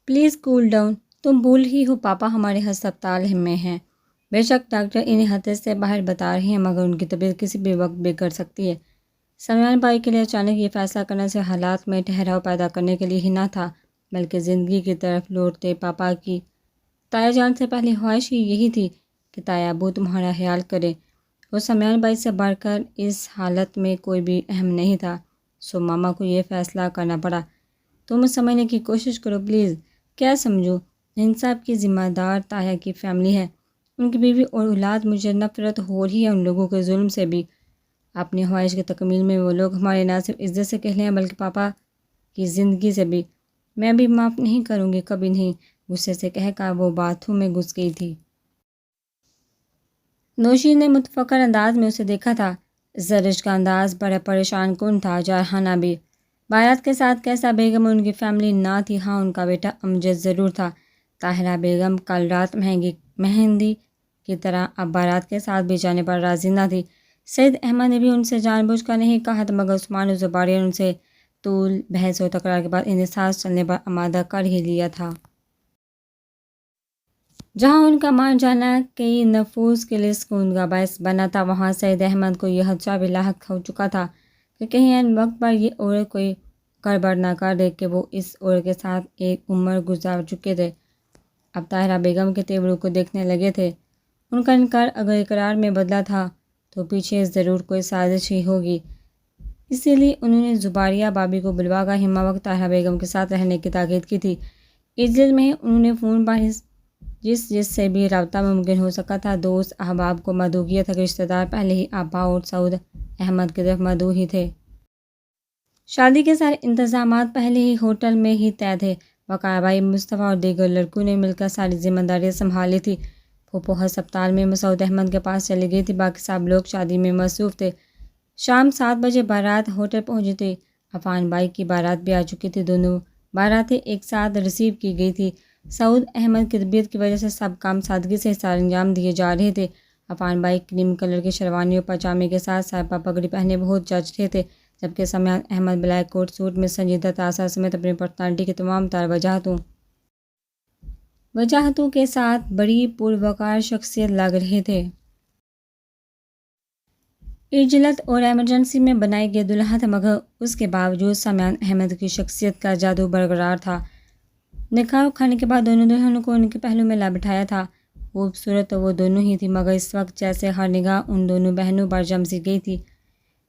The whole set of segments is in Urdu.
پلیز کول ڈاؤن، تم بھول ہی ہو پاپا ہمارے ہسپتال میں ہیں۔ بے شک ڈاکٹر انہیں خطرے سے باہر بتا رہے ہیں، مگر ان کی طبیعت کسی بھی وقت بگڑ سکتی ہے۔ سمیان بھائی کے لیے اچانک یہ فیصلہ کرنا صرف حالات میں ٹھہراؤ پیدا کرنے کے لیے ہی نہ تھا، بلکہ زندگی کی طرف لوٹتے پاپا کی تایا جان سے پہلی خواہش ہی یہی تھی کہ تایا ابو تمہارا خیال کرے، اور سمیان بھائی سے بڑھ کر اس حالت میں کوئی بھی اہم نہیں تھا۔ سو ماما کو یہ فیصلہ کرنا پڑا۔ تم سمجھنے کی کوشش کرو پلیز۔ کیا سمجھو؟ انصاف کی ذمہ دار تایا کی فیملی ہے، ان کی بیوی اور اولاد۔ مجھے نفرت ہو رہی ہے ان لوگوں کے ظلم سے بھی۔ اپنی خواہش کی تکمیل میں وہ لوگ ہمارے نہ صرف عزت سے کہہ لیں بلکہ پاپا کی زندگی سے بھی۔ میں بھی معاف نہیں کروں گی، کبھی نہیں، غصے سے کہہ کر وہ باتھ روم میں گھس گئی تھی۔ نوشین نے متفکر انداز میں اسے دیکھا تھا۔ زرش کا انداز بڑا پریشان کن تھا۔ جارحانہ بھی بارات کے ساتھ کیسا بیگم ان کی فیملی نہ تھی، ہاں ان کا بیٹا امجد ضرور تھا۔ طاہرہ بیگم کل رات مہندی کی طرح اب بارات کے ساتھ بھی جانے پر راضی نہ تھی۔ سعید احمد نے بھی ان سے جان بوجھ کر نہیں کہا تھا، مگر عثمان و زباری نے ان سے طول بحث و تکرار کے بعد انہیں ساتھ چلنے پر آمادہ کر ہی لیا تھا۔ جہاں ان کا مان جانا کئی نفوس کے لیے سکون کا باعث بنا تھا، وہاں سعید احمد کو یہ خدشہ بھی لاحق ہو چکا تھا کہ کہیں عین وقت پر یہ عورت کوئی گڑبڑ نہ کر دے کہ وہ اس عورت کے ساتھ ایک عمر گزار چکے تھے، اب طاہرہ بیگم کے تیوروں کو دیکھنے لگے تھے۔ ان کا انکار اگر اقرار میں بدلا تھا تو پیچھے ضرور کوئی سازش ہی ہوگی۔ اسی لیے انہوں نے زباریہ بابی کو بلوا کر ہمہ وقت طاہرہ بیگم کے ساتھ رہنے کی تاکید کی تھی۔ اجلس میں انہوں نے فون پر جس سے بھی رابطہ ممکن ہو سکا تھا دوست احباب کو مدعو کیا تھا کہ رشتہ دار پہلے ہی آبا اور سعود احمد کی طرف مدعو ہی تھے۔ شادی کے سارے انتظامات پہلے ہی ہوٹل میں ہی طے تھے۔ وقار بھائی، مصطفیٰ اور دیگر لڑکوں نے مل کر ساری ذمہ داریاں سنبھالی تھی۔ پھوپھو ہسپتال میں سعود احمد کے پاس چلی گئی تھی، باقی سب لوگ شادی میں مصروف تھے۔ شام 7 بجے بارات ہوٹل پہنچی تھی۔ عفان بھائی کی بارات بھی آ چکی تھی، دونوں باراتیں ایک ساتھ ریسیو کی گئی تھی۔ سعود احمد کی طبیعت کی وجہ سے سب کام سادگی سے سر انجام دیے جا رہے تھے۔ عفان بھائی کریم کلر کی شیروانی اور پاجامے کے ساتھ سر پر پگڑی پہنے بہت جچ رہے تھے، جبکہ سمیان احمد بلیک کوٹ سوٹ میں سنجیدہ تاثر سمیت اپنی پرسنالٹی کی تمام تر وجاہتوں کے ساتھ بڑی پروقار شخصیت لگ رہے تھے۔ عجلت اور ایمرجنسی میں بنائی گئی دلہا تھا، مگر اس کے باوجود سمیان احمد کی شخصیت کا جادو برقرار تھا۔ نکاح کھانے کے بعد دونوں دلہنوں کو ان کے پہلو میں لا بٹھایا تھا۔ خوبصورت تو وہ دونوں ہی تھی، مگر اس وقت جیسے ہر نگاہ ان دونوں بہنوں پر جم سی گئی تھی۔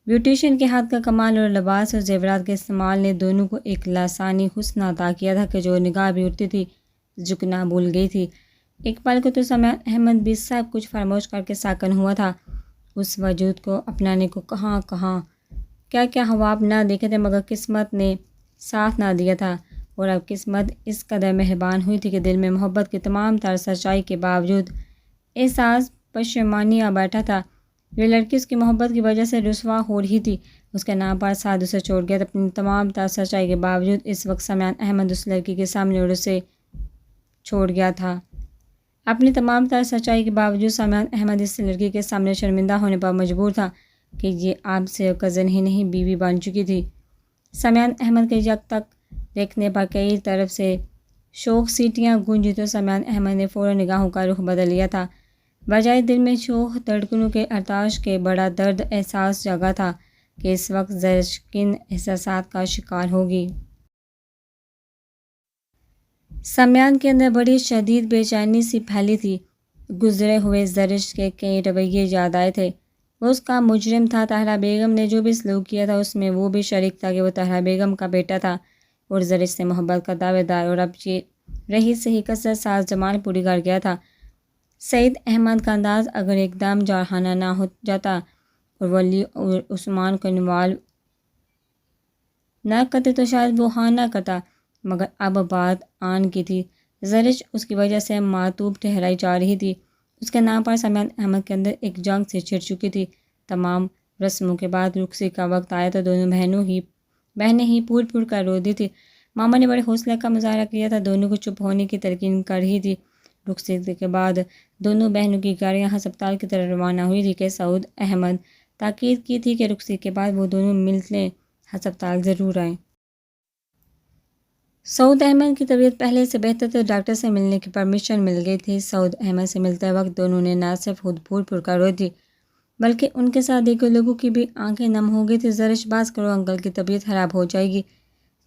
بیوٹیشین کے ہاتھ کا کمال اور لباس اور زیورات کے استعمال نے دونوں کو ایک لاسانی حسن عطا کیا تھا کہ جو نگاہ بھی اٹھتی تھی جھکنا بھول گئی تھی۔ ایک پل کو تو سمیان احمد بھی سب کچھ فراموش کر کے ساکن ہوا تھا۔ اس وجود کو اپنانے کو کہاں کیا خواب نہ دیکھے تھے، مگر قسمت نے ساتھ نہ دیا تھا، اور اب قسمت اس قدر مہربان ہوئی تھی کہ دل میں محبت کی تمام تر سچائی کے باوجود احساس پشیمانی آ بیٹھا تھا۔ یہ لڑکی اس کی محبت کی وجہ سے رسوا ہو رہی تھی، اس کے نام پر سعد اسے چھوڑ گیا تھا۔ اپنی تمام تر سچائی کے باوجود اس وقت سمیان احمد اس لڑکی کے سامنے اور اسے چھوڑ گیا تھا۔ اپنی تمام تر سچائی کے باوجود سمیان احمد اس لڑکی کے سامنے شرمندہ ہونے پر مجبور تھا کہ یہ اب صرف کزن ہی نہیں بیوی بن چکی تھی۔ سمیان احمد کے یک تک دیکھنے پر کئی طرف سے شوق سیٹیاں گونجی تو سمیان احمد نے فوراً نگاہوں کا رخ بدل لیا تھا، بجائے دل میں شوق دھڑکنوں کے ارتعاش کے بڑا درد احساس جگا تھا کہ اس وقت زرش کن احساسات کا شکار ہوگی۔ سمیان کے اندر بڑی شدید بے چینی سی پھیلی تھی۔ گزرے ہوئے زرش کے کئی رویے یاد آئے تھے۔ وہ اس کا مجرم تھا، طاہرہ بیگم نے جو بھی سلوک کیا تھا اس میں وہ بھی شریک تھا کہ وہ طاہرہ بیگم کا بیٹا تھا اور زرش سے محبت کا دعوے دار، اور اب یہ رہی صحیح کثرت ساز جمال پوری کر گیا تھا۔ سعید احمد کا انداز اگر ایک دم جارحانہ نہ ہو جاتا اور ولی اور عثمان کو انوالو نہ کرتے تو شاید وہ ہاں نہ کرتا، مگر اب بات آن کی تھی۔ زرش اس کی وجہ سے معتوب ٹھہرائی جا رہی تھی۔ اس کے نام پر سمیان احمد کے اندر ایک جنگ سے چھڑ چکی تھی۔ تمام رسموں کے بعد رخصتی کا وقت آیا تو دونوں بہنیں ہی پھول کر رو دی تھی۔ ماما نے بڑے حوصلے کا مظاہرہ کیا تھا، دونوں کو چپ ہونے کی تلقین کر رہی تھی۔ رخصتی کے بعد دونوں بہنوں کی گاڑیاں ہسپتال کی طرف روانہ ہوئی تھی کہ سعود احمد تاکید کی تھی کہ رخصتی کے بعد وہ دونوں ملنے ہسپتال ضرور آئیں۔ سعود احمد کی طبیعت پہلے سے بہتر تو ڈاکٹر سے ملنے کی پرمیشن مل گئی تھی۔ سعود احمد سے ملتے وقت دونوں نے نہ صرف خود پھول کر رو دی بلکہ ان کے ساتھ دیکھے لوگوں کی بھی آنکھیں نم ہو گئی تھی۔ زرش باز کرو انکل کی طبیعت خراب ہو جائے گی۔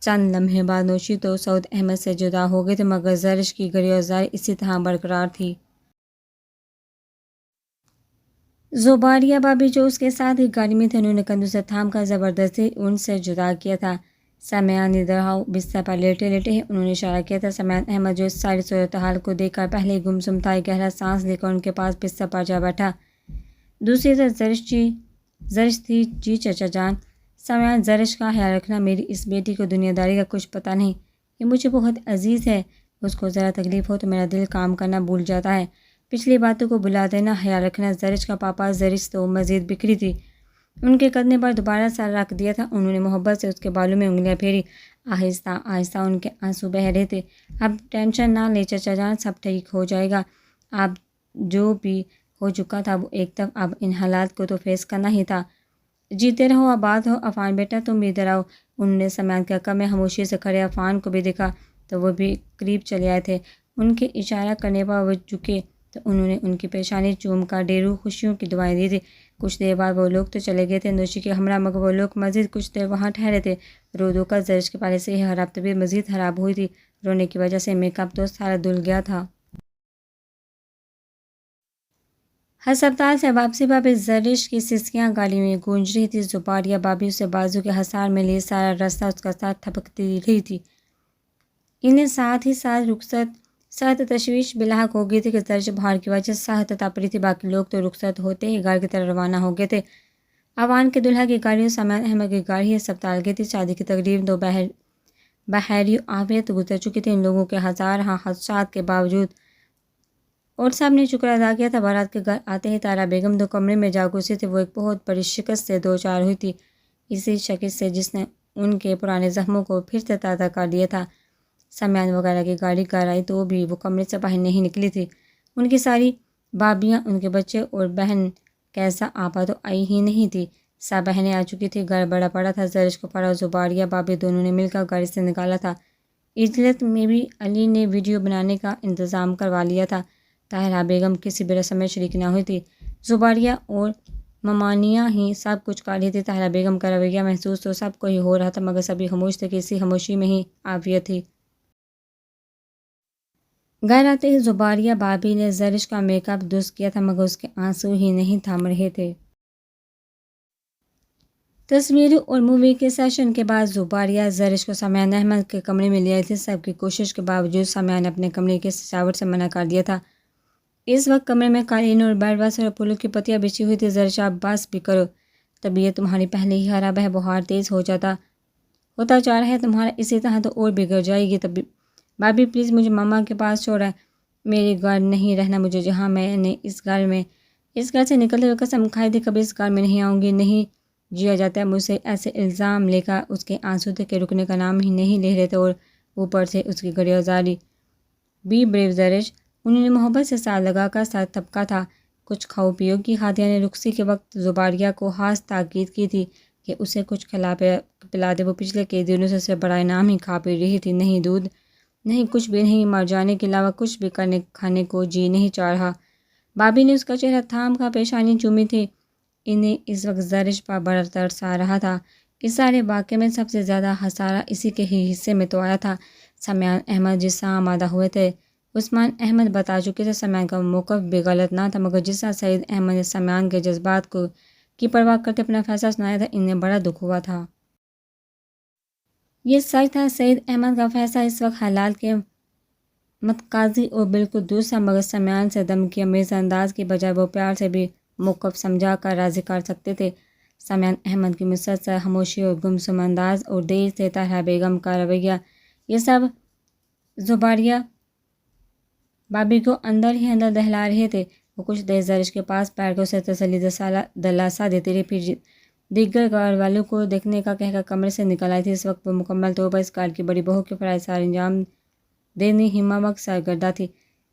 چند لمحے بعد نوشی تو سعود احمد سے جدا ہو گئے تھے مگر زرش کی گریزاری اسی طرح برقرار تھی۔ زباریہ بابی جو اس کے ساتھ ہی گاڑی میں تھے، انہوں نے کندھوں سے تھام کر زبردستی ان سے جدا کیا تھا۔ سمیان ادھر آؤ، بستر پر لیٹے لیٹے ہی انہوں نے اشارہ کیا تھا۔ سمیان احمد جو اس ساری صورتحال کو دیکھ کر پہلے ہی گمسم تھا، ایک گہرا سانس لے کر ان کے پاس بستر پر جا بیٹھا۔ دوسری طرف زرش تھی، جی چچا جان، سمیان زرش کا خیال رکھنا، میری اس بیٹی کو دنیا داری کا کچھ پتہ نہیں، یہ مجھے بہت عزیز ہے، اس کو ذرا تکلیف ہو تو میرا دل کام کرنا بھول جاتا ہے، پچھلی باتوں کو بلا دینا، خیال رکھنا۔ زرش کا پاپا زرش تو مزید بکری تھی، ان کے کندھے پر دوبارہ سر رکھ دیا تھا۔ انہوں نے محبت سے اس کے بالوں میں انگلیاں پھیری، آہستہ آہستہ ان کے آنسو بہہ رہے تھے۔ اب ٹینشن نہ لے چچا جان، سب ٹھیک ہو جائے گا، اب جو بھی ہو چکا تھا وہ ایک طرف، اب ان حالات کو تو فیس کرنا ہی تھا۔ جیتے رہو، آباد ہو، عفان بیٹا تم بھی ادھر آؤ۔ انہوں نے سمیان کے حق میں خاموشی سے کھڑے عفان کو بھی دیکھا تو وہ بھی قریب چلے آئے تھے۔ ان کے اشارہ کرنے پر وہ جھکے تو انہوں نے ان کی پیشانی چوم کر ڈھیروں خوشیوں کی دعائیں دی تھی۔ کچھ دیر بعد وہ لوگ تو چلے گئے تھے نوشی کے ہمراہ، مگر وہ لوگ مزید کچھ دیر وہاں ٹھہرے تھے۔ رو رو کر زرش کے پہلے سے ہی خراب طبیعت مزید خراب ہوئی تھی، رونے کی وجہ سے میک اپ تو سارا دھل گیا تھا۔ ہسپتال سے واپسی پر بھی زرش کی سسکیاں گاڑی میں گونج رہی تھی۔ زباریہ بابی اسے بازو کے حصار میں لیے سارا راستہ اس کا ساتھ تھپکتی رہی تھی۔ انہیں ساتھ ہی ساتھ سخت تشویش بلاحق ہو گئی تھی کہ زرش بہار کی وجہ سے سخت تپ رہی تھی۔ باقی لوگ تو رخصت ہوتے ہی گھر کی طرف روانہ ہو گئے تھے۔ عوان کے دلہا کی گاڑی اور سمیان احمد کی گاڑی ہسپتال گئی تھی۔ شادی کی تقریب تو بخیر و عافیت گزر چکی تھی۔ ان لوگوں کے ہزارہا خدشات کے باوجود اور سب نے شکر ادا کیا تھا۔ بارات کے گھر آتے ہی طاہرہ بیگم دو کمرے میں جا گھسی تھی۔ وہ ایک بہت بڑی شکست سے دوچار ہوئی تھی، اسی شکست سے جس نے ان کے پرانے زخموں کو پھر سے تازہ کر دیا تھا۔ سمیان وغیرہ کی گاڑی گھر آئی تو بھی وہ کمرے سے باہر نہیں نکلی تھی۔ ان کی ساری بابیاں، ان کے بچے اور بہن کیسا آپا تو آئی ہی نہیں تھی، سب بہنیں آ چکی تھی۔ گھر بڑا پڑا تھا، زرش کو پڑا اور زباریہ بابی دونوں نے مل کر گاڑی سے نکالا تھا۔ اجلت میں بھی علی نے ویڈیو بنانے کا انتظام کروا لیا تھا۔ طاہرہ بیگم کسی بھی رسم میں شریک نہ ہوئی تھی، زباریہ اور ممانیہ ہی سب کچھ کر رہی تھی۔ طاہرہ بیگم کا رویہ محسوس تو سب کو ہی ہو رہا تھا مگر سبھی خاموش تھے کہ اسی خاموشی میں ہی عافیت تھی۔ گھر آتے ہی زباریہ بابی نے زرش کا میک اپ درست کیا تھا مگر اس کے آنسو ہی نہیں تھم رہے تھے۔ تصویروں اور مووی کے سیشن کے بعد زباریہ زرش کو سمیان احمد کے کمرے میں لے آئی تھی۔ سب کی کوشش کے باوجود سمیان نے اپنے کمرے کی سجاوٹ سے منع کر دیا تھا۔ اس وقت کمرے میں قالین اور بیڈ وسر اور پھولوں کی پتیاں بچھی ہوئی تھی۔ زرش اب بس بھی کرو، طبیعت تمہاری پہلے ہی خراب ہے، بخار تیز ہوتا جا رہا ہے تمہارا، اسی طرح تو اور بگڑ جائے گی۔ بابی پلیز مجھے ماما کے پاس چھوڑیں، میرے گھر نہیں رہنا مجھے، جہاں میں نے اس گھر سے نکلتے ہوئے قسم کھائی تھی کبھی اس گھر میں نہیں آؤں گی، نہیں جیا جاتا ہے مجھ سے۔ ایسے الزام لے کر اس کے آنسو تھے کہ رکنے کا نام ہی نہیں لے رہے تھے اور اوپر سے اس کی گریزاری۔ بی بریو زرش، انہوں نے محبت سے ساتھ لگا کر سر تھپکا تھا۔ کچھ کھاؤ پیو کی ہادیہ نے رخصتی کے وقت زباریہ کو خاص تاکید کی تھی کہ اسے کچھ کھلا پلا دے، وہ پچھلے کئی دنوں سے صرف برائے نام ہی کھا پی رہی تھی، نہیں دودھ نہیں کچھ بھی نہیں، مر جانے کے علاوہ کچھ بھی کھانے کو جی نہیں چاہ رہا۔ بابی نے اس کا چہرہ تھام کر پیشانی چومی تھی۔ انہیں اس وقت زرش پر بڑا ترس آ رہا تھا۔ اس سارے واقعے میں سب سے زیادہ خسارہ اسی کے ہی حصے میں تو آیا تھا۔ سمیان احمد جس طرح آمادہ ہوئے تھے، عثمان احمد بتا چکے تھے، سمیان کا موقف بھی غلط نہ تھا مگر جس طرح سعید احمد نے سمیان کے جذبات کی پرواہ کرتے اپنا فیصلہ سنایا تھا، انہیں بڑا دکھ ہوا تھا۔ یہ سچ تھا، سعید احمد کا فیصلہ اس وقت حالات کے متقاضی اور بالکل درست تھا مگر سمیان سے دھمکی آمیز انداز کی بجائے وہ پیار سے بھی موقف سمجھا کر راضی کر سکتے تھے۔ سمیان احمد کی مسلسل خاموشی اور گمسم انداز اور دیر سے طاہرہ بیگم کا رویہ، یہ سب زباریہ بابی کو اندر ہی اندر دہلا رہے تھے۔ وہ کچھ دیر زرش کے پاس بیٹھ کر اسے تسلی دلاسا دیتی رہی، پھر دیگر گھر والوں کو دیکھنے کا کہہ کر کمرے سے نکل آئی تھی۔ اس وقت وہ مکمل طور پر اس گھر کی بڑی بہو کے فرائض سر انجام دینے ہی وقت سرگردہ تھی۔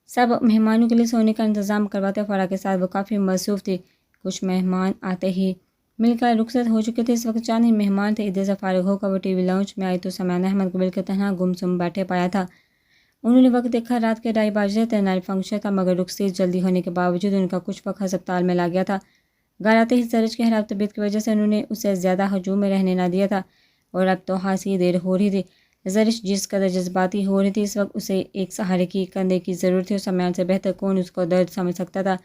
سب مہمانوں کے لیے سونے کا انتظام کرواتے، فرح کے ساتھ وہ کافی مصروف تھی۔ کچھ مہمان آتے ہی مل کر رخصت ہو چکے تھے۔ اس وقت چاند ہی مہمان تھے۔ ادھر سے فارغ ہو کر وہ ٹی وی لاؤنج میں آئی تو سمیان احمد کو بالکل تنہا گمسم بیٹھے پایا تھا۔ انہوں نے وقت دیکھا، رات کے 2:30 بج رہے تھے۔ نائٹ فنکشن تھا مگر رخصت جلدی ہونے کے باوجود ان کا کچھ وقت ہسپتال میں لگ گیا تھا۔ گھر آتے ہی زرش کی خراب طبیعت کی وجہ سے انہوں نے اسے زیادہ ہجوم میں رہنے نہ دیا تھا، اور اب تو خاصی دیر ہو رہی تھی۔ زرش جس قدر جذباتی ہو رہی تھی، اس وقت اسے ایک سہارے کی کندھے کی ضرورت تھی، اور سمیان سے بہتر کون اس کو درد سمجھ سکتا تھا۔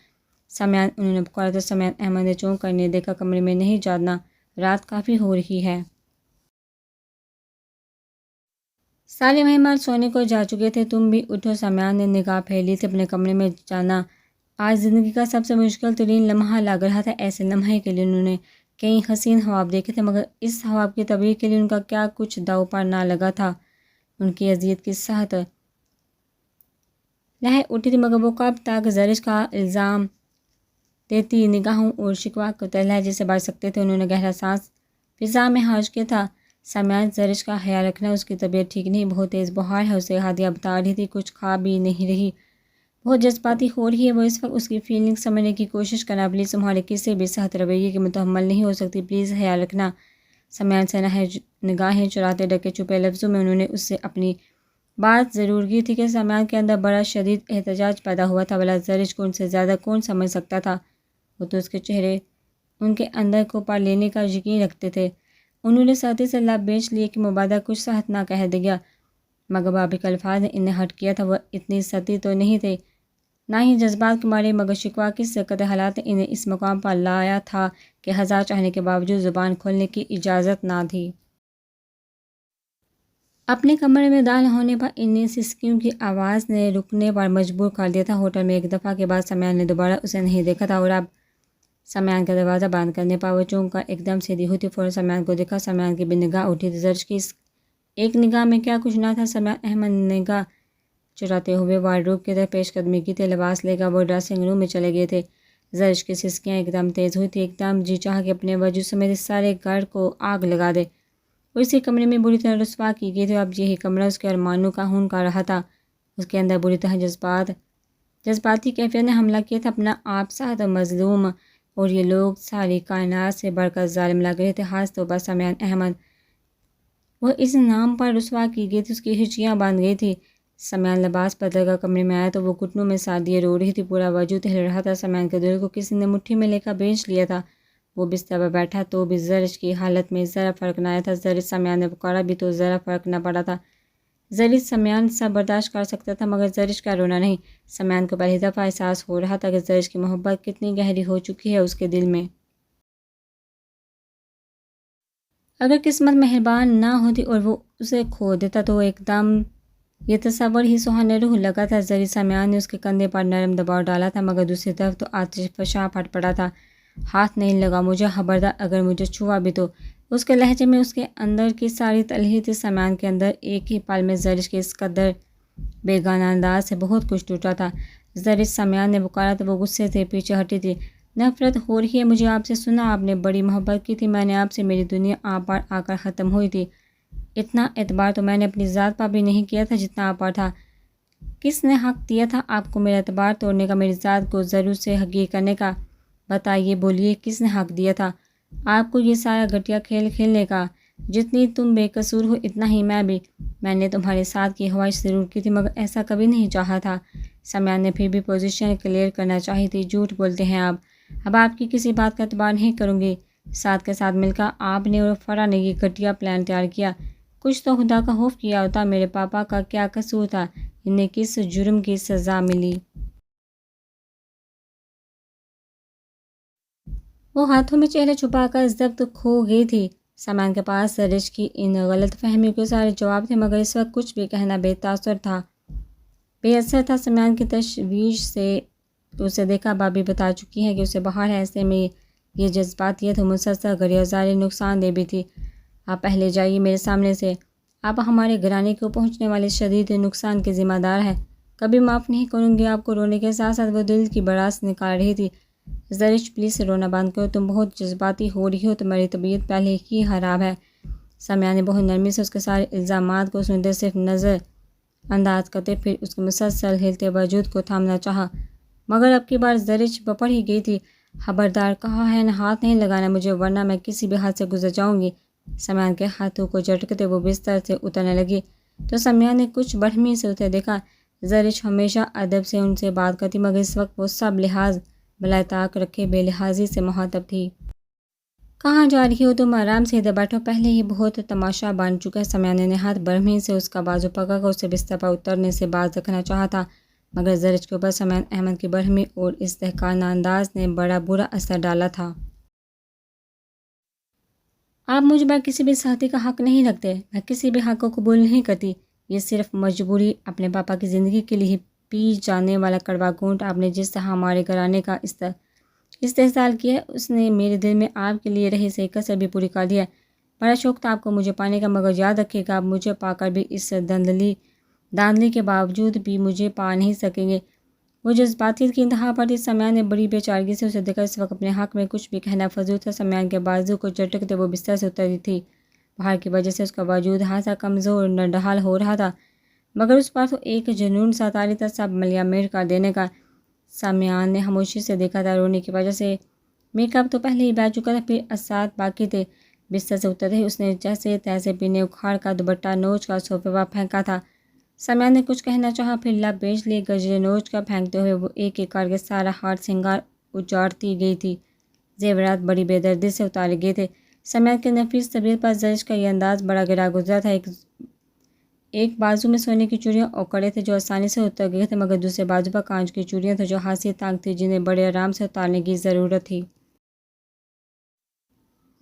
سمیان، انہوں نے پکارا تو سمیان احمد نے چونک کر دیکھا کمرے میں نہیں جانا، رات کافی ہو رہی ہے۔ سارے مہمان سونے کو جا چکے تھے۔ تم بھی اٹھو، سمیان نے نگاہ پھیر لی تھی اپنے کمرے میں جانا۔ آج زندگی کا سب سے مشکل ترین لمحہ لگ رہا تھا۔ ایسے لمحے کے لیے انہوں نے کئی حسین خواب دیکھے تھے، مگر اس خواب کی تعبیر کے لیے ان کا کیا کچھ داؤ پر نہ لگا تھا۔ ان کی اذیت کی سخت لہر اٹھی تھی، مگر وہ کب تک زرش کا الزام دیتی نگاہوں اور شکوہ کو تہ لہجے سے بچ سکتے تھے۔ انہوں نے گہرا سانس فضا میں خارج کیا تھا۔ سمیان، زرش کا خیال رکھنا، اس کی طبیعت ٹھیک نہیں، بہت تیز بخار ہے، اسے ہادیہ بتا رہی تھی، کچھ کھا بھی نہیں رہی، بہت جذباتی ہو رہی ہے وہ اس وقت۔ اس کی فیلنگ سمجھنے کی کوشش کرنا، پلیز تمہارے کسی بھی سخت رویے کے متحمل نہیں ہو سکتی، پلیز خیال رکھنا۔ سمیان سے نگاہیں چراتے ڈکے چھپے لفظوں میں انہوں نے اس سے اپنی بات ضرور کی تھی کہ سمیان کے اندر بڑا شدید احتجاج پیدا ہوا تھا۔ بھلا زرش کو ان سے زیادہ کون سمجھ سکتا تھا؟ وہ تو اس کے چہرے ان کے اندر کو پڑھ لینے کا یقین رکھتے تھے۔ انہوں نے سختی سے لب بیچ لیے کہ مبادہ کچھ سخت نہ کہہ دیا، مگر بابی کے الفاظ نے انہیں ہٹ کیا تھا۔ وہ اتنی سطحی تو نہیں تھے، نہ ہی جذبات کے مارے، مگر شکوہ کی شدت حالات نے انہیں اس مقام پر لایا تھا کہ ہزار چاہنے کے باوجود زبان کھولنے کی اجازت نہ تھی۔ اپنے کمرے میں داخل ہونے پر انہیں سسکیوں کی آواز نے رکنے پر مجبور کر دیا تھا۔ ہوٹل میں ایک دفعہ کے بعد سمیان نے دوبارہ اسے نہیں دیکھا تھا، اور اب سمیان کا دروازہ بند کرنے پر وہ چونک کر ایک دم سیدھی ہوئی تھی۔ فوراً سمیان کو دیکھا، سمیان کی بھی نگاہ اٹھی تھی۔ زرش کی اس ایک نگاہ میں کیا کچھ نہ تھا۔ سمیان احمد نے نگاہ چراتے ہوئے وارڈروب کی طرف پیش قدمی کی تھی، لباس لے کر وہ ڈریسنگ روم میں چلے گئے تھے۔ زرش کی سسکیاں ایک دم تیز ہوئی تھی، ایک دم جی چاہا کہ اپنے وجود سمیت سارے گھر کو آگ لگا دے۔ وہ اسی کمرے میں بری طرح رسوا کی گئی تھی، اور اب یہی کمرہ اس کے ارمانوں کا خون کر رہا تھا۔ اس کے اندر بری طرح جذباتی کیفیت نے حملہ کیا تھا، اپنا آپ سخت مظلوم، اور یہ لوگ ساری کائنات سے بڑھ کر ظالم لگ رہے تھے، خاص طور پر سمیان احمد۔ وہ اس نام پر رسوا کی گئی تھی، اس کی ہچکیاں بند گئی تھی۔ سمیان لباس بدل کر کمرے میں آیا تو وہ گھٹنوں میں ساتھ دیے رو رہی تھی، پورا وجود ہل رہا تھا۔ سمیان کے دل کو کسی نے مٹھی میں لے کر بیچ لیا تھا۔ وہ بستر پر بیٹھا تو بھی زرش کی حالت میں ذرا فرق نہ آیا تھا۔ زرش، سمیان نے پکارا بھی تو ذرا فرق نہ پڑا تھا۔ زرش، سمیان سب برداشت کر سکتا تھا، مگر زرش کا رونا نہیں۔ سمیان کو پہلی دفعہ احساس ہو رہا تھا کہ زرش کی محبت کتنی گہری ہو چکی ہے اس کے دل میں۔ اگر قسمت مہربان نہ ہوتی اور وہ اسے کھو دیتا تو وہ ایک دم یہ تصور ہی سہانے روح لگا تھا۔ زرش، سمیان نے اس کے کندھے پر نرم دباؤ ڈالا تھا، مگر دوسری طرف تو آتش فشاں پھٹ پڑا تھا۔ ہاتھ نہیں لگا مجھے، خبردار اگر مجھے چھوا بھی تو۔ اس کے لہجے میں اس کے اندر کی ساری تلخی تھی۔ سمیان کے اندر ایک ہی پل میں زرش کے اس قدر بیگانہ انداز سے بہت کچھ ٹوٹا تھا۔ زرش، سمیان نے پکارا تو وہ غصے سے پیچھے ہٹی تھی۔ نفرت ہو رہی ہے مجھے آپ سے، سنا آپ نے بڑی محبت کی تھی میں نے آپ سے، میری دنیا آپ پر آ کر ختم ہوئی تھی۔ اتنا اعتبار تو میں نے اپنی ذات پر بھی نہیں کیا تھا جتنا آپ پر تھا۔ کس نے حق دیا تھا آپ کو میرا اعتبار توڑنے کا، میری ذات کو ضرور سے حقیر کرنے کا؟ بتائیے، بولیے، کس نے حق دیا تھا آپ کو یہ سارا گھٹیا کھیل کھیلنے کا؟ جتنی تم بے قصور ہو اتنا ہی میں بھی۔ میں نے تمہارے ساتھ کی خواہش ضرور کی تھی، مگر ایسا کبھی نہیں چاہا تھا۔ سمیان نے پھر بھی پوزیشن کلیئر کرنا چاہی تھی۔ جھوٹ بولتے ہیں آپ، اب آپ کی کسی بات کا اعتبار نہیں کروں گی۔ ساتھ کے ساتھ مل کر آپ نے اور فرا نے یہ گھٹیا پلان تیار کیا۔ کچھ تو خدا کا خوف کیا ہوتا۔ میرے پاپا کا کیا قصور تھا؟ انہیں کس جرم کی سزا ملی؟ وہ ہاتھوں میں چہرہ چھپا کر ضبط کھو گئی تھی۔ سمیان کے پاس زرش کی ان غلط فہمیوں کے سارے جواب تھے، مگر اس وقت کچھ بھی کہنا بے تاثر تھا، بے اثر تھا۔ سمیان کی تشویش سے اسے دیکھا، بابی بتا چکی ہے کہ اسے بخار ہے، ایسے میں یہ جذباتیت و مسلسل غیرضاری نقصان دہ بھی تھی۔ آپ پہلے جائیے میرے سامنے سے، آپ ہمارے گھرانے کو پہنچنے والے شدید نقصان کے ذمہ دار ہیں، کبھی معاف نہیں کروں گی آپ کو۔ رونے کے ساتھ ساتھ وہ دل کی بڑاس نکال رہی تھی۔ زرش، پلیز رونا بند کرو، تم بہت جذباتی ہو رہی ہو، تمہاری طبیعت پہلے ہی خراب ہے۔ سمیان نے بہت نرمی سے اس کے سارے الزامات کو سنتے صرف نظر انداز کرتے، پھر اس کے مسلسل ہلتے وجود کو تھامنا چاہا، مگر اب کی بار زرش بپڑ ہی گئی تھی۔ خبردار، کہا ہے نا ہاتھ نہیں لگانا مجھے ورنہ میں کسی بھی حد سے گزر جاؤں گی۔ سمیان کے ہاتھوں کو جھٹکتے وہ بستر سے اترنے لگی تو سمیان نے کچھ برہمی سے اسے دیکھا۔ زرش ہمیشہ ادب سے ان سے بات کرتی مگر اس وقت وہ سب لحاظ بالائے طاق رکھے بے لحاظی سے مخاطب تھی۔ کہاں جا رہی ہو تم؟ آرام سے ادھر بیٹھو، پہلے ہی بہت تماشا بن چکا ہے۔ سمیان نے ہاتھ برہمی سے اس کا بازو پکڑ کر اسے بستر پر اترنے سے باز رکھنا چاہا تھا مگر زرش کے اوپر سمیان احمد کی برہمی اور استحقانہ انداز نے بڑا برا اثر ڈالا تھا۔ آپ مجھ پر کسی بھی سختی کا حق نہیں رکھتے، میں کسی بھی حق کو قبول نہیں کرتی، یہ صرف مجبوری، اپنے پاپا کی زندگی کے لیے پی جانے والا کڑوا گھونٹ۔ آپ نے جس طرح ہمارے گھرانے کا استحصال کیا ہے اس نے میرے دل میں آپ کے لیے رہی صحیح کسر بھی پوری کر دیا ہے۔ بڑا شوق تھا آپ کو مجھے پانے کا مگر یاد رکھیے گا آپ مجھے پا کر بھی اس دھاندلی کے باوجود بھی مجھے پا نہیں سکیں گے۔ وہ جذباتیت کی انتہا پر تھی۔ سمیان نے بڑی بے چارگی سے اسے دیکھا، اس وقت اپنے حق میں کچھ بھی کہنا فضول تھا۔ سمیان کے بازو کو جھٹکتے وہ بستر سے اتر رہی تھی۔ باہر کی وجہ سے اس کا وجود ہاں کمزور اور نڈھال ہو رہا تھا مگر اس پر تو ایک جنون سا طاری تھا سب ملیا میٹ کر دینے کا۔ سمیان نے خاموشی سے دیکھا تھا، رونے کی وجہ سے میک اپ تو پہلے ہی بہہ چکا تھا، پھر اثرات باقی تھے۔ بستر سے اترتے ہی اس نے جیسے تیسے پینے اکھاڑ کا دوپٹہ نوچ کر صوفے پر پھینکا تھا۔ سمیان نے کچھ کہنا چاہا پھر لب بیچ لیے، گجرے نوچ کر پھینکتے ہوئے وہ ایک ایک کر کے سارا ہار سنگار اجاڑتی گئی تھی۔ زیورات بڑی بے دردی سے اتارے گئے تھے۔ سمیان کے نفیس طبیعت پر زرش کا یہ انداز بڑا گرا گزرا تھا۔ ایک بازو میں سونے کی چوڑیاں اور کڑے تھے جو آسانی سے اتر گئے تھے مگر دوسرے بازو پر کانچ کی چوڑیاں تھیں جو خاصی تنگ تھیں جنہیں بڑے آرام سے اتارنے کی ضرورت تھی۔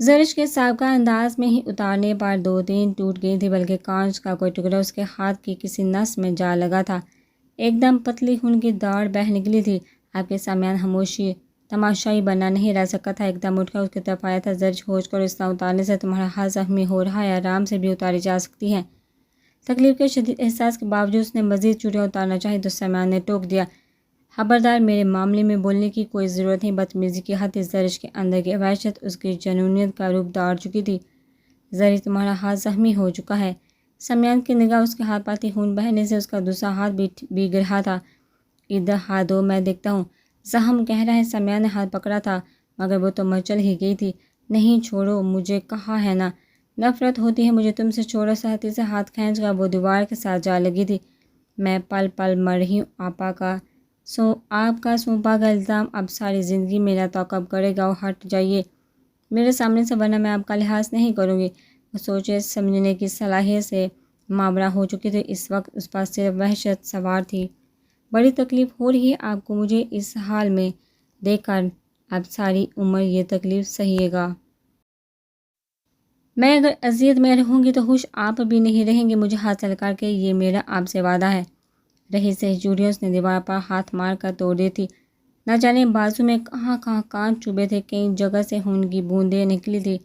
زرش کے سابقہ انداز میں ہی اتارنے پر دو تین ٹوٹ گئی تھی بلکہ کانچ کا کوئی ٹکڑا اس کے ہاتھ کی کسی نس میں جا لگا تھا۔ ایک دم پتلی خون کی داڑھ بہہ نکلی تھی۔ آپ کے سمیان خاموشی تماشائی بنا نہیں رہ سکا تھا، ایک دم اٹھ کر اس کی طرف آیا تھا۔ زرش ہوش کر اس طرح اتارنے سے تمہارا ہاتھ زخمی ہو رہا ہے، آرام سے بھی اتاری جا سکتی ہیں۔ تکلیف کے شدید احساس کے باوجود اس نے مزید چوڑیاں اتارنا چاہی تو سمیان نے ٹوک دیا، خبردار، میرے معاملے میں بولنے کی کوئی ضرورت نہیں۔ بدتمیزی کی حد تھی، زرش کے اندر کی وحشت اس کی جنونیت کا روپ دھار چکی تھی۔ زرش تمہارا ہاتھ زخمی ہو چکا ہے۔ سمیان کی نگاہ اس کے ہاتھ پر تھی، خون بہنے سے اس کا دوسرا ہاتھ بھی بھیگ رہا تھا۔ ادھر ہاتھ دو میں دیکھتا ہوں۔ زخم گہرا ہے۔ سمیان نے ہاتھ پکڑا تھا مگر وہ تو مچل ہی گئی تھی۔ نہیں چھوڑو مجھے، کہا ہے نا، نفرت ہوتی ہے مجھے تم سے، چھوڑو۔ سہتی سے ہاتھ کھینچ کر وہ دیوار کے ساتھ جا لگی تھی۔ میں پل پل مر رہی ہوں، آپ کا سونپا کا الزام اب ساری زندگی میرا تعاقب کرے گا اور ہٹ جائیے میرے سامنے سے ورنہ میں آپ کا لحاظ نہیں کروں گی۔ وہ سوچے سمجھنے کی صلاحیت سے ماورا ہو چکی تھی، اس وقت اس پر صرف وحشت سوار تھی۔ بڑی تکلیف ہو رہی ہے آپ کو مجھے اس حال میں دیکھ کر، اب ساری عمر یہ تکلیف سہیے گا۔ میں اگر اذیت میں رہوں گی تو ہوش آپ بھی نہیں رہیں گے مجھے حاصل کر کے، یہ میرا آپ سے وعدہ ہے۔ رہی سہی چوڑیاں اس نے دیوار پر ہاتھ مار کر توڑ دی تھی۔ نہ جانے بازو میں کہاں کہاں کانچ چبھے تھے، کئی جگہ سے خون کی بوندیں نکلی تھی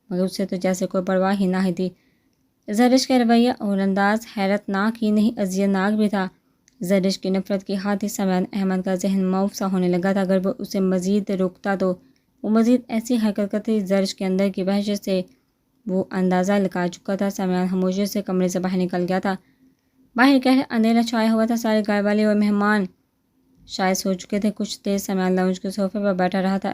مگر اسے تو جیسے کوئی پرواہ ہی نہ تھی۔ زرش کا رویہ اور انداز حیرت ناک ہی نہیں اذیت ناک بھی تھا۔ زرش کی نفرت کی حد تھی۔ سمیان احمد کا ذہن معاف سا ہونے لگا تھا، اگر وہ اسے مزید روکتا تو وہ مزید ایسی حرکت کرتی۔ زرش کے اندر کی وحشت سے وہ اندازہ لگا چکا تھا۔ سمیان خاموشی سے کمرے سے باہر نکل گیا تھا۔ باہر گہرا اندھیرا چھایا ہوا تھا، سارے گھر والے اور مہمان شاید سو چکے تھے۔ کچھ دیر سمیان لاؤنج کے صوفے پر بیٹھا رہا تھا،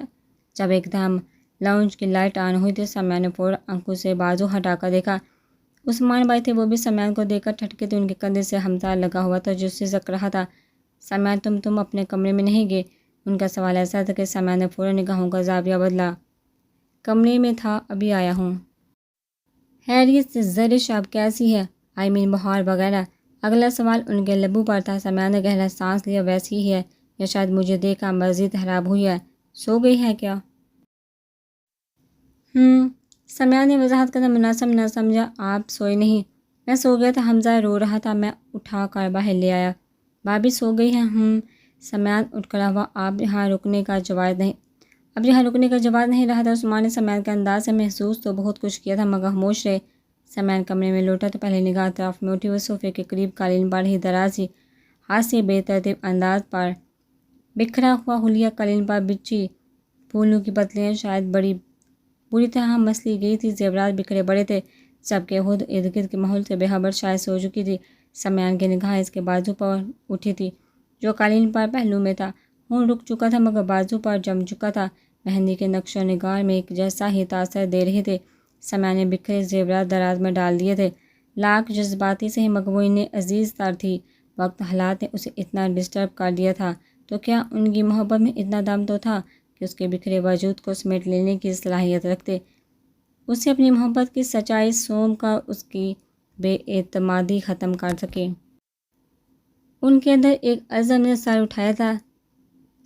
جب ایک دم لاؤنج کی لائٹ آن ہوئی تھی۔ سمیان نے فوراً آنکھوں سے بازو ہٹا کر دیکھا، عثمان بھائی تھے، وہ بھی سمیان کو دیکھ کر ٹھٹکے تھے، ان کے کندھے سے ہمتا لگا ہوا تھا جو سسک رہا تھا۔ سمیان تم اپنے کمرے میں نہیں گئے؟ ان کا سوال ایسا تھا کہ سمیان نے فوراً نگاہوں کا زاویہ بدلا۔ کمرے میں تھا، ابھی آیا ہوں۔ خیریت سے؟ زرش اب کیسی ہے؟ بخار وغیرہ؟ اگلا سوال ان کے لبوں پر تھا۔ سمیان نے گہرا سانس لیا، ویسی ہی ہے یا شاید مجھے دیکھ کر مزید خراب ہوئی ہے؟ سو گئی ہے کیا؟ سمیان نے وضاحت کرنا مناسب نہ سمجھا، آپ سوئے نہیں؟ میں سو گیا تھا، حمزہ رو رہا تھا، میں اٹھا کر باہر لے آیا۔ بھابھی سو گئی ہیں؟ سمیان اٹھ کھڑا ہوا، اب یہاں رکنے کا جواز نہیں رہا تھا۔ عثمان نے سمیان کے انداز سے محسوس تو بہت کچھ کیا تھا مگر خاموش رہے۔ سمیان کمرے میں لوٹا تو پہلے نگاہ طرف میں اٹھی، وہ صوفے کے قریب قالین پر ہی دراز ہی ہاتھ سے بے ترتیب انداز پر بکھرا ہوا حلیہ قالین پر بچھی پھولوں کی پتلیاں شاید بری طرح مسلی گئی تھی، زیورات بکھرے پڑے تھے، سب کے خود ارد گرد کے ماحول سے بے خبر شاید سو چکی تھی۔ سمیان کی نگاہ اس کے بازو پر اٹھی تھی جو قالین پر پہلو میں تھا، خون رک چکا تھا مگر بازو پر جم چکا تھا۔ مہندی کے نقش و نگار میں ایک جیسا ہی تاثر دے رہے تھے۔ سمیہ نے بکھرے زیورات دراز میں ڈال دیے تھے، لاکھ جذباتی سے ہی مگر وہ انہیں عزیز تر تھی۔ وقت حالات نے اسے اتنا ڈسٹرب کر دیا تھا تو کیا ان کی محبت میں اتنا دم تو تھا کہ اس کے بکھرے وجود کو سمیٹ لینے کی صلاحیت رکھتے؟ اسے اپنی محبت کی سچائی سونپ کر اس کی بے اعتمادی ختم کر سکے۔ ان کے اندر ایک عزم نے سر اٹھایا تھا،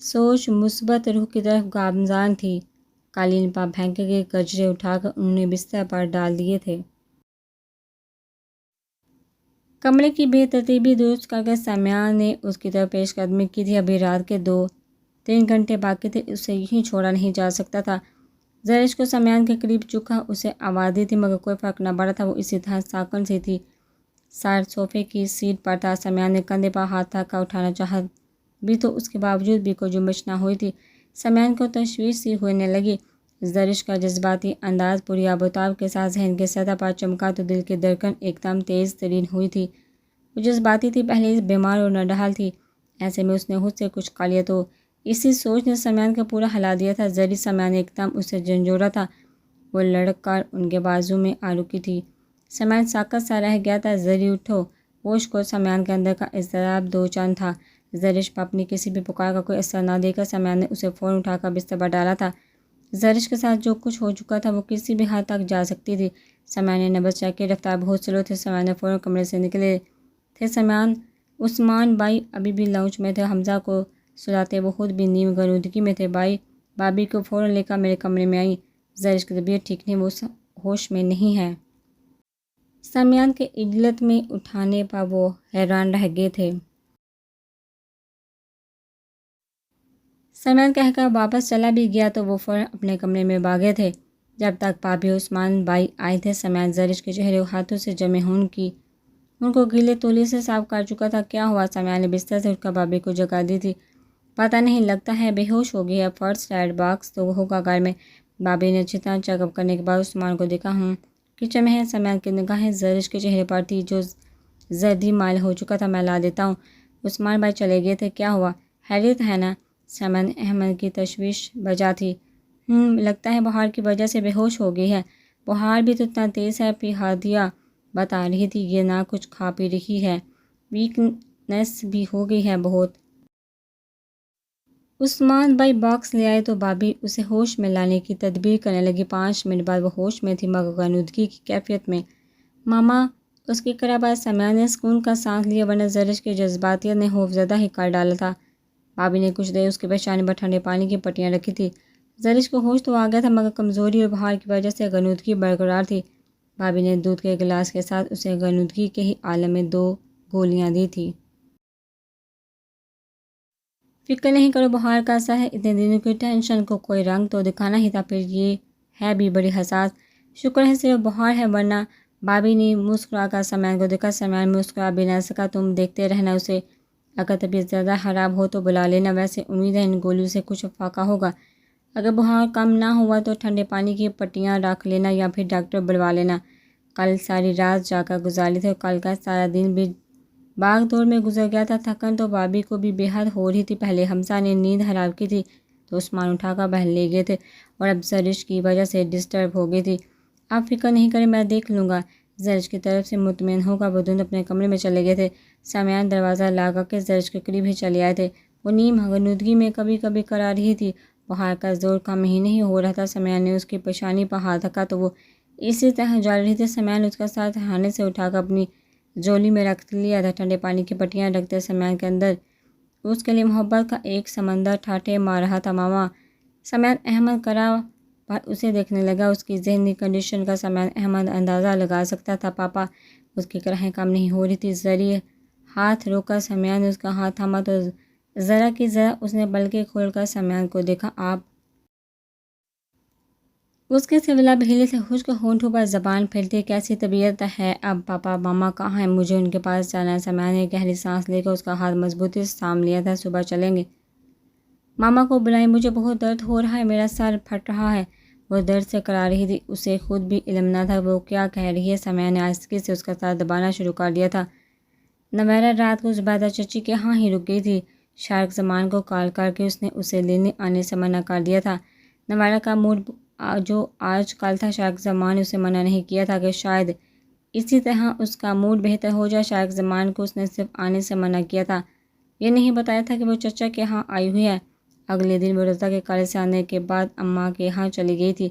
سوچ مثبت روح کی طرف گامزن تھی۔ قالین پر پھینکے گئے گجرے اٹھا کر انہوں نے بستر پر ڈال دیے تھے۔ کمرے کی بے ترتیبی درست کر کے سمیہ نے اس کی طرف پیش قدمی کی تھی۔ ابھی رات کے 2-3 گھنٹے باقی تھے، اسے یوں چھوڑا نہیں جا سکتا تھا۔ زرش کو سمیہ کے قریب جھکا اسے آواز دی تھی مگر کوئی فرق نہ پڑا تھا، وہ اسی طرح ساکن سی تھی۔ سر صوفے کی سیٹ پر تھا، سمیہ نے کندھے پر ہاتھ رکھ کر اٹھانا چاہا بھی تو اس کے باوجود بھی کوئی جنبش نہ ہوئی تھی۔ سمیہ کو تشویش سی ہونے لگی۔ زرش کا جذباتی انداز پوری آب و تاب کے ساتھ ذہن کی سطح پر چمکا تو دل کی دھڑکن ایک دم تیز ترین ہوئی تھی۔ وہ جذباتی تھی، پہلے بیمار اور نڈھال تھی، ایسے میں اس نے خود سے کچھ کھا لیا تو اسی سوچ نے سمیہ کا پورا ہلا دیا تھا۔ زری سمیہ نے ایک دم اسے جھنجھوڑا تھا، وہ لڑک کر ان کے بازو میں آ رکی تھی۔ سمیہ ساکت سا رہ گیا تھا۔ زری اٹھو، ہوش کو سمیہ کے اندر کا اضطراب دو چند تھا۔ زرش پر اپنی کسی بھی پکار کا کوئی اثر نہ دے کر سمیہ نے اسے فوراً اٹھا کر بستر پر ڈالا تھا۔ زرش کے ساتھ جو کچھ ہو چکا تھا وہ کسی بھی حد تک جا سکتی تھی۔ سمیہ نے نبض چیک کی، رفتار بہت سلو تھی۔ سمیہ نے فوراً کمرے سے نکلے تھے۔ سمیہ عثمان بھائی ابھی بھی لاؤنج میں تھے، حمزہ کو سلاتے وہ خود بھی نیم غنودگی میں تھے۔ بھائی بابی کو فوراً لے کر میرے کمرے میں آئیں، زرش کی طبیعت ٹھیک نہیں، وہ ہوش میں نہیں ہے۔ سمیہ کے عجلت میں اٹھانے پر وہ حیران رہ گئے تھے۔ سمیہ کہہ کر واپس چلا بھی گیا تو وہ فوراً اپنے کمرے میں بھاگے تھے۔ جب تک بھابھی عثمان بھائی آئے تھے سمیہ زرش کے چہرے و ہاتھوں سے جمے خون کی ان کو گیلے تولیے سے صاف کر چکا تھا۔ کیا ہوا؟ سمیہ نے بستر سے اٹھ کر بھابھی کو جگا دی تھی۔ پتہ نہیں، لگتا ہے بے ہوش ہو گئی ہے، فرسٹ ایڈ باکس تو ہوگا گھر میں۔ بھابھی نے اچھی طرح چیک اپ کرنے کے بعد عثمان کو دیکھا۔ کچن میں ہے۔ سمیہ کی نگاہیں زرش کے چہرے پر تھی جو زردی مائل ہو چکا تھا۔ میں لا دیتا ہوں۔ عثمان بھائی چلے گئے تھے۔ کیا ہوا؟ خیریت ہے نا؟ سمیہ نے احمد کی تشویش بجا تھی۔ لگتا ہے بخار کی وجہ سے بے ہوش ہو گئی ہے۔ بخار بھی تو اتنا تیز ہے، ہادیہ بتا رہی تھی، یہ نہ کچھ کھا پی رہی ہے، ویکنیس بھی ہو گئی ہے بہت۔ عثمان بھائی باکس لے آئے تو بھابھی اسے ہوش میں لانے کی تدبیر کرنے لگی۔ 5 منٹ بعد وہ ہوش میں تھی مگر غنودگی کی کیفیت میں۔ ماما، اس کی قرابت سمیہ نے سکون کا سانس لیا، ورنہ زرش کی جذباتیت نے خوفزدہ ہی کر ڈالا تھا۔ بھابھی نے کچھ دیر اس کے پیشانی پر ٹھنڈے پانی کی پٹیاں رکھی تھی۔ زرش کو ہوش تو آ گیا تھا مگر کمزوری اور بخار کی وجہ سے غنودگی برقرار تھی۔ بھابھی نے دودھ کے گلاس کے ساتھ اسے غنودگی کے ہی عالم میں 2 گولیاں دی تھی۔ فکر نہیں کرو، بخار کا اثر ہے، اتنے دنوں کی ٹینشن کو کوئی رنگ تو دکھانا ہی تھا، پھر یہ ہے بھی بڑی حساس۔ شکر ہے صرف بخار ہے، ورنہ۔ بھابھی نے مسکرا کر سمیہ کو دیکھا۔ سمیہ مسکرا بھی نہ سکا۔ تم دیکھتے رہنا اسے، اگر طبیعت زیادہ خراب ہو تو بلا لینا، ویسے امید ہے ان گولیوں سے کچھ فائدہ ہوگا۔ اگر بخار کم نہ ہوا تو ٹھنڈے پانی کی پٹیاں رکھ لینا یا پھر ڈاکٹر بلوا لینا۔ کل ساری رات جا کر گزاری تھی اور کل کا سارا دن بھی بھاگ دوڑ میں گزر گیا تھا۔ تھکن تو بھابھی کو بھی بے حد ہو رہی تھی۔ پہلے حمزہ نے نیند حرام کی تھی تو عثمان اٹھا کر بہل لے گئے تھے اور اب زرش کی وجہ سے ڈسٹرب ہو گئی تھی۔ آپ فکر نہیں کریں، میں دیکھ لوں گا۔ زرش کی طرف سے مطمئن ہو کر وہ دونوں اپنے کمرے میں چلے گئے تھے۔ سمیہ دروازہ لگا کے زرش کے قریب ہی چلے آئے تھے۔ وہ نیم غنودگی میں کبھی کبھی کرا رہی تھی، بخار کا زور کم ہی نہیں ہو رہا تھا۔ سمیہ نے اس کی پیشانی پر ہاتھ رکھا تو وہ اسی طرح جل رہی تھی۔ سمیہ نے اس کا ساتھ ہانے سے اٹھا کر اپنی جولی میں رکھ لیا تھا۔ ٹھنڈے پانی کی پٹیاں رکھتے سمیہ کے اندر اس کے لیے محبت کا ایک سمندر ٹھاٹھے مار رہا تھا۔ ماما، سمیہ احمد کرا پر اسے دیکھنے لگا۔ اس کی ذہنی کنڈیشن کا سمیہ احمد اندازہ لگا سکتا تھا۔ پاپا، اس کی کرہیں کم نہیں ہو رہی تھی۔ ذریعہ ہاتھ روک کر سمیہ نے اس کا ہاتھ تھاما تو ذرا کی ذرا اس نے پلکیں کھول کر سمیہ کو دیکھا۔ آپ؟ اس کے سوالہ بہیلے سے خشک ہونٹوں پر زبان پھیلتی۔ کیسی طبیعت ہے اب؟ پاپا ماما کہاں ہیں؟ مجھے ان کے پاس جانا ہے۔ سمیہ نے گہری سانس لے کر اس کا ہاتھ مضبوطی سے تھام لیا تھا۔ صبح چلیں گے؟ ماما کو بلائیں، مجھے بہت درد ہو رہا ہے، میرا سر پھٹ رہا ہے۔ وہ درد سے کرا رہی تھی، اسے خود بھی علم نہ تھا وہ کیا کہہ رہی ہے۔ سمیہ نے آہستگی سے اس کا سر دبانا شروع کر دیا تھا۔ نویرہ رات کو زبیدہ چچی کے ہاں ہی رک گئی تھی۔ شارق زمان کو کال کر کے اس نے اسے لینے آنے سے منع کر دیا تھا۔ نوارا کا موڈ جو آج کل تھا، شارق زمان نے اسے منع نہیں کیا تھا کہ شاید اسی طرح اس کا موڈ بہتر ہو جائے۔ شارق زمان کو اس نے صرف آنے سے منع کیا تھا، یہ نہیں بتایا تھا کہ وہ چچا کے ہاں آئی ہوئی ہے۔ اگلے دن وہ رضا کے کالج سے آنے کے بعد اماں کے ہاں چلی گئی تھی۔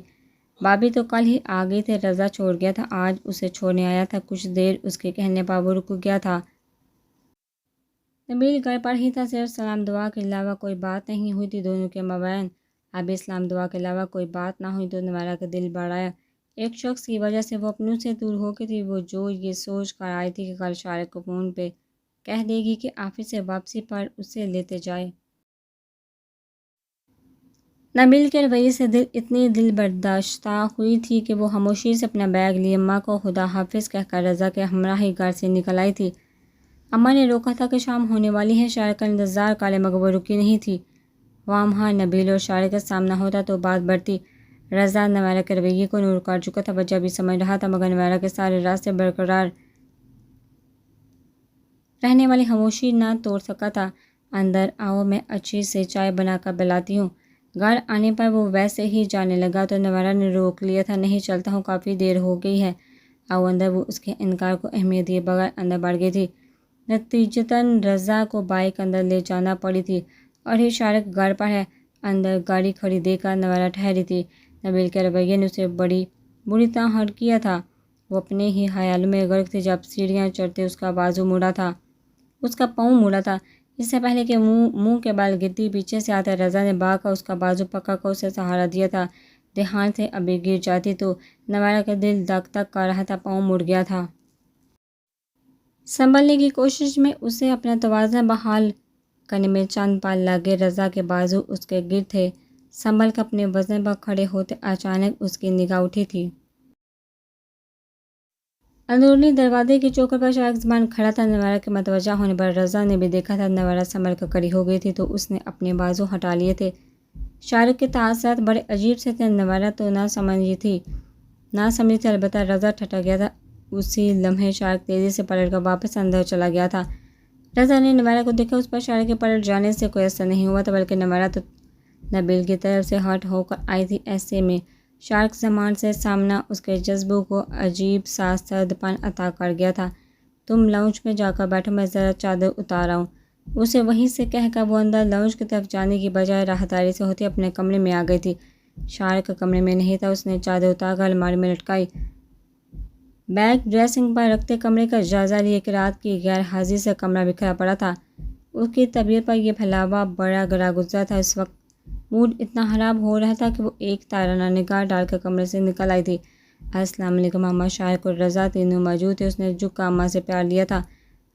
بابی تو کل ہی آ گئی تھی، رضا چھوڑ گیا تھا، آج اسے چھوڑنے آیا تھا۔ کچھ دیر اس کے کہنے پر وہ رک گیا تھا۔ نبیل گھر پر ہی تھا، صرف سلام دعا کے علاوہ کوئی بات نہیں ہوئی تھی دونوں کے مابین۔ ابھی سلام دعا کے علاوہ کوئی بات نہ ہوئی تو نوارا کا دل بڑھ آیا۔ ایک شخص کی وجہ سے وہ اپنوں سے دور ہو گئی تھی۔ وہ جو یہ سوچ کر آئی تھی کہ کل شارق کو فون پہ کہہ دے گی کہ آفس سے واپسی پر اسے لیتے جائے۔ نبیل کے رویے سے اتنی دل برداشتہ ہوئی تھی کہ وہ خاموشی سے اپنا بیگ لیے اماں کو خدا حافظ کہہ کر رضا کے ہمراہ ہی گھر سے نکل آئی تھی۔ اماں نے روکا تھا کہ شام ہونے والی ہے، شارق کا انتظار کر لے، مگر وہ رکی نہیں تھی۔ وہاں نبیل اور شارق کا سامنا ہوتا تو بات بڑھتی۔ رضا نوارا کے رویے کو نوٹ کر چکا تھا، وجہ بھی سمجھ رہا تھا، مگر نوارا کے سارے راستے برقرار رہنے والی خاموشی نہ توڑ سکا تھا۔ اندر آؤ، میں اچھی سے چائے بنا کر پلاتی ہوں۔ گھر آنے پر وہ ویسے ہی جانے لگا تو نوارا نے روک لیا تھا، نہیں چلتا ہوں، کافی دیر ہو گئی ہے، آؤ اندر۔ وہ اس کے انکار کو اہمیت دیے بغیر اندر بڑھ گئی تھی۔ نتیجتاً رضا کو بائک اندر لے جانا پڑی تھی اور یہ شارق گھر پر ہے۔ اندر گاڑی کھڑی دیکھ کر نوارا ٹھہری تھی۔ نبیل کے رویے نے اسے بڑی بری طرح ہرٹ کیا تھا۔ وہ اپنے ہی خیالوں میں غرق تھی جب سیڑھیاں چڑھتے اس کا بازو مڑا تھا، اس کا پاؤں مڑا تھا۔ اس سے پہلے کہ منہ کے بال گرتی پیچھے سے آتے، رضا نے بھاگ کر اس کا بازو پکڑ کر اسے سہارا دیا تھا۔ دھیان سے ابھی گر جاتی تو نوارا کا دل دھک دھک کر رہا تھا، پاؤں مڑ گیا تھا۔ سنبھلنے کی کوشش میں اسے اپنا توازن بحال کرنے میں چند پل لگے۔ رضا کے بازو اس کے گرد تھے۔ سنبھل کر اپنے وزن پر کھڑے ہوتے اچانک اس کی نگاہ اٹھی تھی۔ اندرونی دروازے کی چوکھٹ پر شارق زمان کھڑا تھا۔ نوارا کے متوجہ ہونے پر رضا نے بھی دیکھا تھا۔ نوارا سنبھل کر کھڑی ہو گئی تھی تو اس نے اپنے بازو ہٹا لیے تھے۔ شارق کے تاثرات بڑے عجیب سے تھے۔ نوارا تو نہ سمجھی تھی، البتہ رضا ٹھٹک گیا تھا۔ اسی لمحے شارق تیزی سے پلٹ کر واپس اندر چلا گیا تھا۔ رضا نے نوارا کو دیکھا، اس پر شارق کے پلٹ جانے سے کوئی اثر نہیں ہوا تھا، بلکہ نوارا تو نبیل کی طرف سے ہرٹ ہو کر آئی تھی۔ ایسے میں شارق زمان سے سامنا اس کے جذبوں کو عجیب سا سرد پن عطا کر گیا تھا۔ تم لاؤنج میں جا کر بیٹھو، میں ذرا چادر اتار آؤں۔ اسے وہیں سے کہہ کر وہ اندر لاؤنج کی طرف جانے کی بجائے راہداری سے ہوتی اپنے کمرے میں آ گئی تھی۔ شارق کمرے میں نہیں تھا۔ اس نے چادر اتار کر الماری میں لٹکائی، بیگ ڈریسنگ پر رکھتے کمرے کا جائزہ لیا کہ رات کی غیر حاضری سے کمرہ بکھرا پڑا تھا۔ اس کی طبیعت پر یہ پھیلاوا بڑا گراں گزرا تھا۔ اس وقت موڈ اتنا خراب ہو رہا تھا کہ وہ ایک تارانہ نگاہ ڈال کر کمرے سے نکل آئی تھی۔ السلام علیکم اماں، شارق اور رضا تینوں موجود تھے۔ اس نے جھک کر اماں سے پیار لیا تھا۔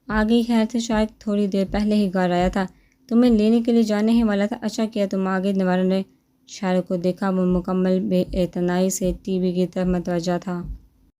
آگے خیر سے، شارق تھوڑی دیر پہلے ہی گھر آیا تھا، تمہیں لینے کے لیے جانے ہی والا تھا، اچھا کیا تم آ گئے۔ نوارا نے شارق کو دیکھا، وہ مکمل بے اعتنائی سے ٹی وی کی طرف متوجہ تھا۔